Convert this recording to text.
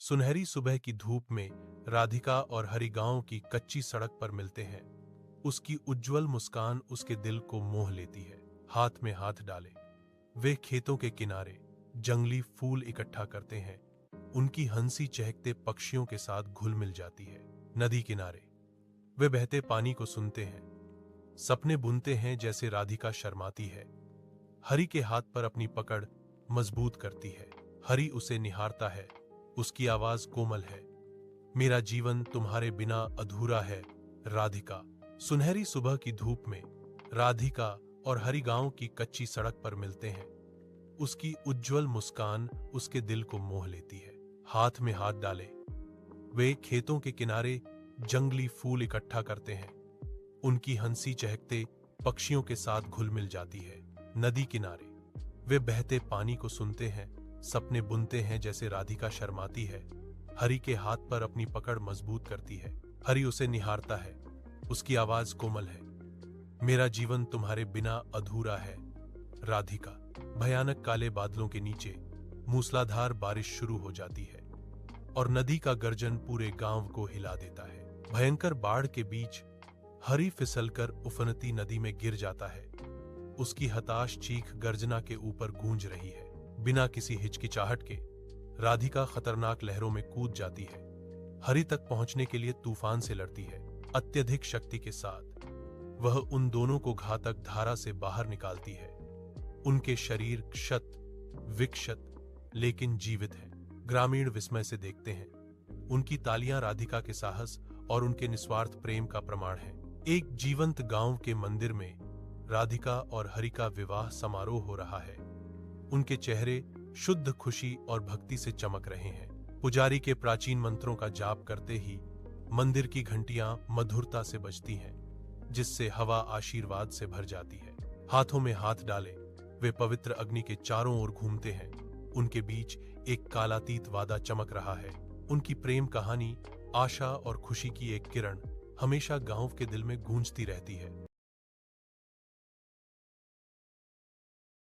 सुनहरी सुबह की धूप में राधिका और हरि गांव की कच्ची सड़क पर मिलते हैं। उसकी उज्जवल मुस्कान उसके दिल को मोह लेती है। हाथ में हाथ डाले वे खेतों के किनारे जंगली फूल इकट्ठा करते हैं। उनकी हंसी चहकते पक्षियों के साथ घुल मिल जाती है। नदी किनारे वे बहते पानी को सुनते हैं, सपने बुनते हैं जैसे राधिका शर्माती है। हरि के हाथ पर अपनी पकड़ मजबूत करती है। हरि उसे निहारता है, उसकी आवाज कोमल है। मेरा जीवन तुम्हारे बिना अधूरा है राधिका। सुनहरी सुबह की धूप में राधिका और हरि गांव की कच्ची सड़क पर मिलते हैं। उसकी उज्जवल मुस्कान उसके दिल को मोह लेती है। हाथ में हाथ डाले वे खेतों के किनारे जंगली फूल इकट्ठा करते हैं। उनकी हंसी चहकते पक्षियों के साथ घुल मिल जाती है। नदी किनारे वे बहते पानी को सुनते हैं, सपने बुनते हैं जैसे राधिका शर्माती है। हरि के हाथ पर अपनी पकड़ मजबूत करती है। हरि उसे निहारता है, उसकी आवाज कोमल है। मेरा जीवन तुम्हारे बिना अधूरा है राधिका। भयानक काले बादलों के नीचे मूसलाधार बारिश शुरू हो जाती है और नदी का गर्जन पूरे गांव को हिला देता है। भयंकर बाढ़ के बीच हरि फिसलकर उफनती नदी में गिर जाता है। उसकी हताश चीख गर्जना के ऊपर गूंज रही है। बिना किसी हिचकिचाहट के राधिका खतरनाक लहरों में कूद जाती है। हरि तक पहुंचने के लिए तूफान से लड़ती है। अत्यधिक शक्ति के साथ वह उन दोनों को घातक धारा से बाहर निकालती है। उनके शरीर क्षत विक्षत लेकिन जीवित हैं। ग्रामीण विस्मय से देखते हैं। उनकी तालियां राधिका के साहस और उनके निस्वार्थ प्रेम का प्रमाण है। एक जीवंत गांव के मंदिर में राधिका और हरि का विवाह समारोह हो रहा है। उनके चेहरे शुद्ध खुशी और भक्ति से चमक रहे हैं। पुजारी के प्राचीन मंत्रों का जाप करते ही मंदिर की घंटियां मधुरता से बजती हैं, जिससे हवा आशीर्वाद से भर जाती है। हाथों में हाथ डाले वे पवित्र अग्नि के चारों ओर घूमते हैं। उनके बीच एक कालातीत वादा चमक रहा है। उनकी प्रेम कहानी, आशा और खुशी की एक किरण हमेशा गांव के दिल में गूंजती रहती है।